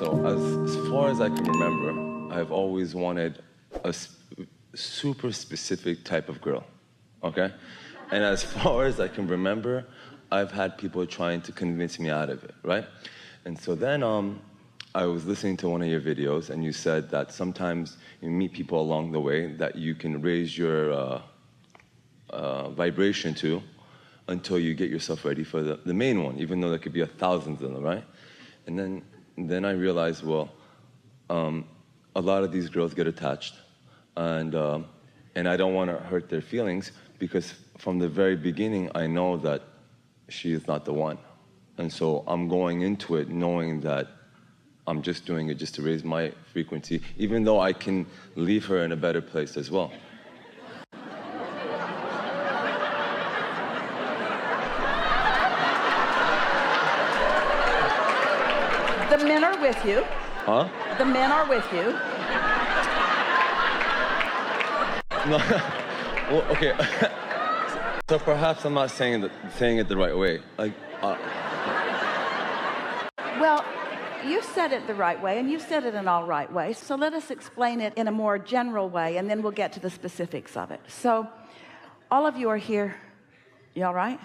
So as far as I can remember, I've always wanted a super specific type of girl, okay? And as far as I can remember, I've had people trying to convince me out of it, right? And so then I was listening to one of your videos, and you said that sometimes you meet people along the way that you can raise your vibration to until you get yourself ready for the main one, even though there could be 1,000 of them, right? And then I realized, well, a lot of these girls get attached, and I don't want to hurt their feelings, because from the very beginning I know that she is not the one. And so I'm going into it knowing that I'm just doing it just to raise my frequency, even though I can leave her in a better place as well. The men are with you. Huh? The men are with you. No. Well, okay. So perhaps I'm not saying it the right way. Like, Well, you said it the right way, and you said it in all right ways. So let us explain it in a more general way, and then we'll get to the specifics of it. So all of you are here. You all right?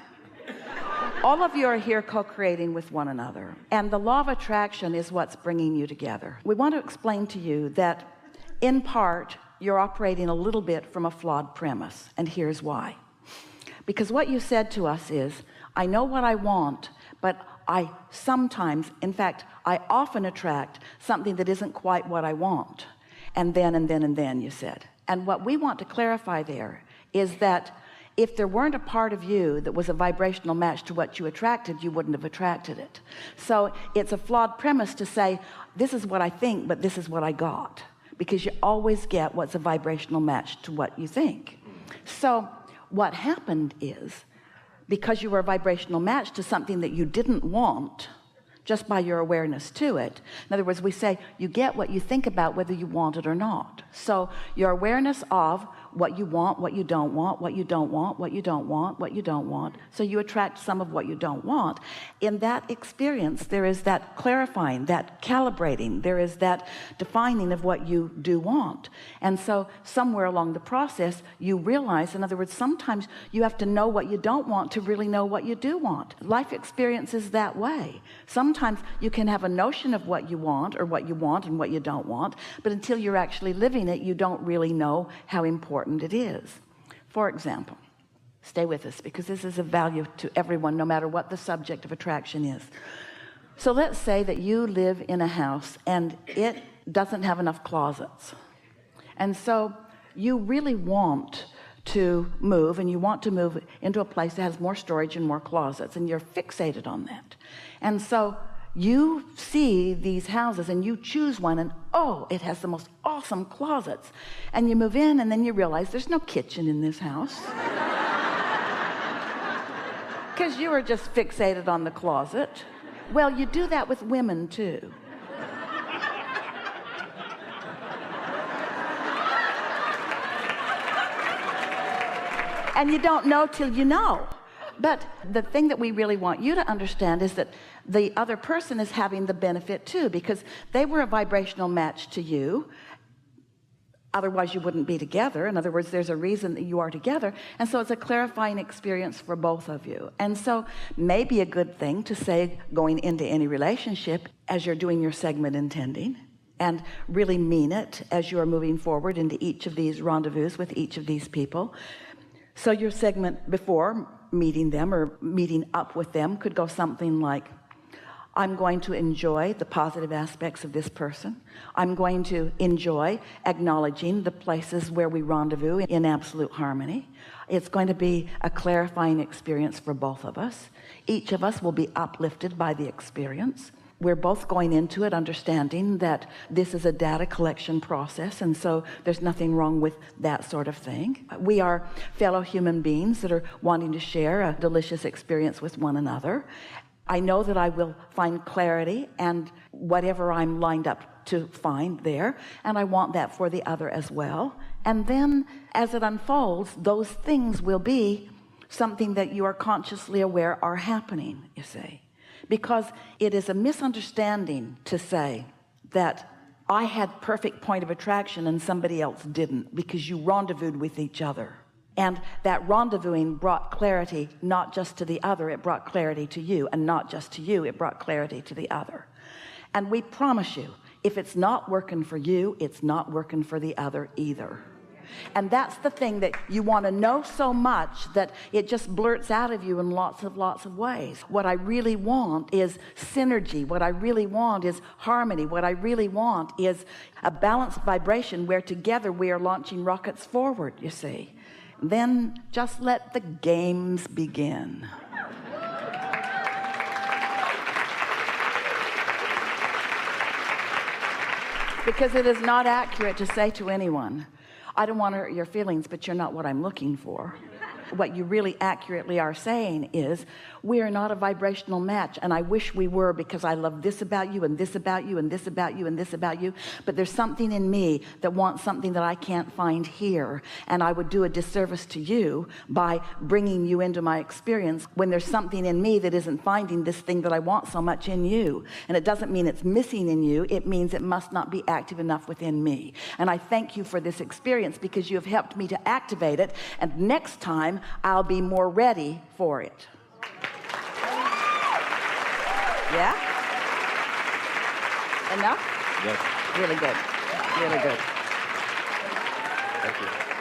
All of you are here co-creating with one another. And the law of attraction is what's bringing you together. We want to explain to you that, in part, you're operating a little bit from a flawed premise. And here's why. Because what you said to us is, I know what I want, but I sometimes, in fact, I often attract something that isn't quite what I want. And then, you said. And what we want to clarify there is that if there weren't a part of you that was a vibrational match to what you attracted, you wouldn't have attracted it. So it's a flawed premise to say, this is what I think, but this is what I got. Because you always get what's a vibrational match to what you think. So what happened is, because you were a vibrational match to something that you didn't want, just by your awareness to it. In other words, we say you get what you think about whether you want it or not. So your awareness of what you want, what you don't want, what you don't want, what you don't want, what you don't want. So you attract some of what you don't want. In that experience, there is that clarifying, that calibrating, there is that defining of what you do want. And so somewhere along the process, you realize, in other words, sometimes you have to know what you don't want to really know what you do want. Life experience is that way. Sometimes you can have a notion of what you want, or what you want and what you don't want, but until you're actually living it, you don't really know how important it is. For example, stay with us, because this is of value to everyone, no matter what the subject of attraction is. So let's say that you live in a house and it doesn't have enough closets. And so you really want to move, and you want to move into a place that has more storage and more closets, and you're fixated on that. And so you see these houses and you choose one, and oh, it has the most awesome closets. And you move in, and then you realize there's no kitchen in this house. Because you were just fixated on the closet. Well, you do that with women too. And you don't know till you know. But the thing that we really want you to understand is that the other person is having the benefit too, because they were a vibrational match to you. Otherwise you wouldn't be together. In other words, there's a reason that you are together. And so it's a clarifying experience for both of you. And so maybe a good thing to say going into any relationship as you're doing your segment intending, and really mean it as you are moving forward into each of these rendezvous with each of these people. So your segment before meeting them or meeting up with them could go something like, I'm going to enjoy the positive aspects of this person. I'm going to enjoy acknowledging the places where we rendezvous in absolute harmony. It's going to be a clarifying experience for both of us. Each of us will be uplifted by the experience. We're both going into it understanding that this is a data collection process, and so there's nothing wrong with that sort of thing. We are fellow human beings that are wanting to share a delicious experience with one another. I know that I will find clarity and whatever I'm lined up to find there, and I want that for the other as well. And then as it unfolds, those things will be something that you are consciously aware are happening, you see. Because it is a misunderstanding to say, that I had perfect point of attraction and somebody else didn't, because you rendezvoused with each other. And that rendezvousing brought clarity, not just to the other, it brought clarity to you, and not just to you, it brought clarity to the other. And we promise you, if it's not working for you, it's not working for the other either. And that's the thing that you want to know so much that it just blurts out of you in lots of ways. What I really want is synergy. What I really want is harmony. What I really want is a balanced vibration where together we are launching rockets forward, you see. Then just let the games begin. Because it is not accurate to say to anyone, I don't want to hurt your feelings, but you're not what I'm looking for. What you really accurately are saying is, we are not a vibrational match, and I wish we were, because I love this about you and this about you and this about you and this about you, but there's something in me that wants something that I can't find here, and I would do a disservice to you by bringing you into my experience when there's something in me that isn't finding this thing that I want so much in you. And it doesn't mean it's missing in you, it means it must not be active enough within me. And I thank you for this experience, because you have helped me to activate it, and next time I'll be more ready for it. Yeah? Enough? Yes. Really good. Really good. Thank you.